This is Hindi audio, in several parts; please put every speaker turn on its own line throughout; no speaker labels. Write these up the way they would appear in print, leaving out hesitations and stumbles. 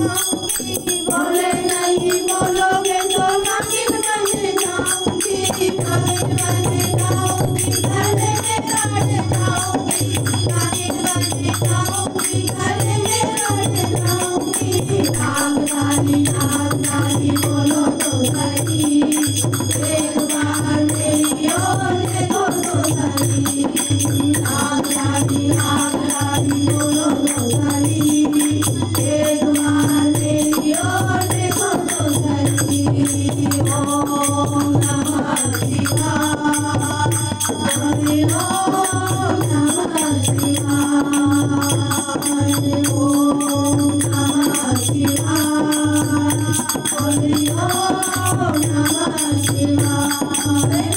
बोले नहीं बोलोगे तो नागिन बन जाऊंगी, नागिन बन जाऊंगी, गले में काट जाऊंगी, नागिन बन जाऊंगी, गले में काट जाऊंगी। नागरानी बोलो तो सही, एक बार मेरी ओर देखो तो सही। नागरानी बोलो तो सही, एक बार मेरी ओर देखो तो सही। ओम नमः शिवाय, हरि ओम नमः शिवाय, ओम नमः शिवाय, हरि ओम नमः शिवाय।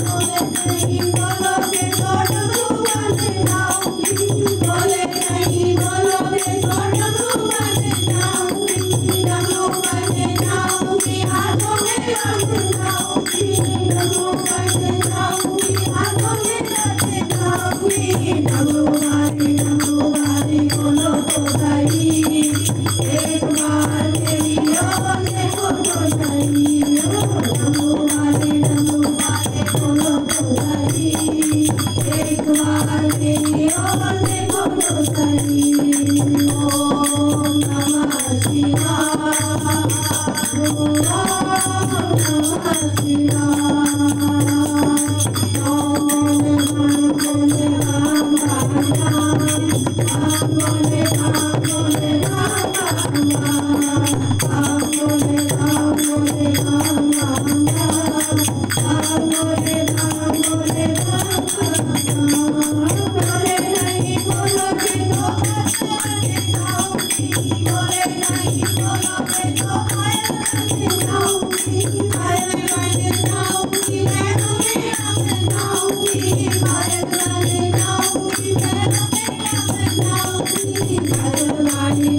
बोले नहीं बोलोगे तो डमरू बन जाऊंगी, बोले नहीं बोलोगे तो डमरू बन जाऊंगी, डमरू बन जाऊंगी, हाथों में रख जाऊंगी, डमरू बन जाऊंगी, हाथों में रख जाऊंगी। डमरू वाली बोलो तो सही, एक बार मेरी ओर देखो तो सही। डमरू वाली बोलो तो सही, एक बार मेरी ओर देखो तो सही। ओम नमः शिवाय, ओम नमः शिवाय। ओम बोले राम राम राम, राम बोले राम बोले राम राम राम, राम बोले राम बोले राम राम राम, राम बोले राम बोले राम राम राम। बोले नहीं बोलोगे तो बन जाऊंगी, बोले नहीं बोलोगे तो पायल बन जाऊंगी, पायल बन जाऊंगी, पैरों में रख जाऊंगी, पायल बन जाऊंगी, पैरों में रख जाऊंगी।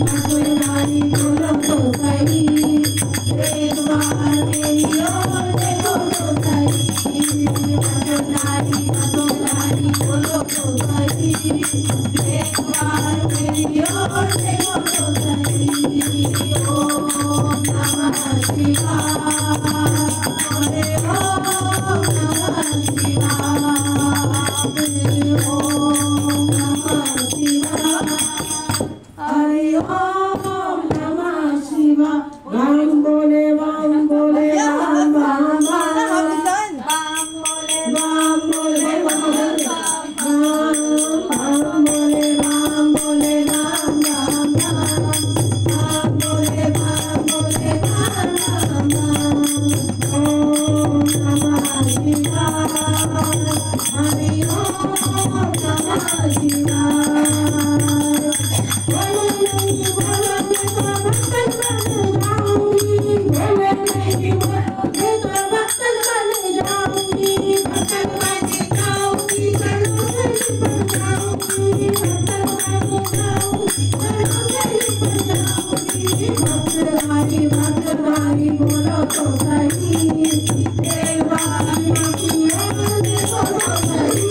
भगवानी बोलो तो सही, एक बार मेरी ओर देखो तो सही। भगवानी बोलो तो सही, एक बार मेरी ओर देखो तो सही। ओम नमः शिवाय, हरे ओम नमः शिवाय, ओम नमः शिवाय, हरि ओम नमः शिवाय। राम बोले राम बोले राम राम राम, राम बोले राम बोले राम राम राम, राम बोले राम बोले राम राम राम, राम बोले राम बोले राम राम राम। ओम नमः शिवाय, हरि ओम नमः शिवाय। बोले नहीं बोलोगे तो भक्तन बन जाऊंगी, बोले नहीं बोलोगे तो भक्तन बन जाऊंगी, भक्तन बन जाऊंगी, चरणों से लिपट जाऊंगी, भक्तन बन जाऊंगी, चरणों से लिपट जाऊंगी। भक्तवारी बोलो तो सही, एक बार मेरी ओर देखो तो सही।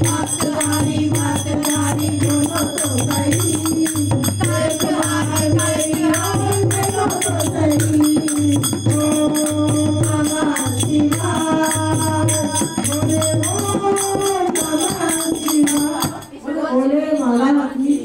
भक्तवारी बोलो तो सही, एक बार मेरी ओर देखो तो सही। ओम नमः शिवाय, बोले ओम नमः शिवाय। बोले माला लक्ष्मी।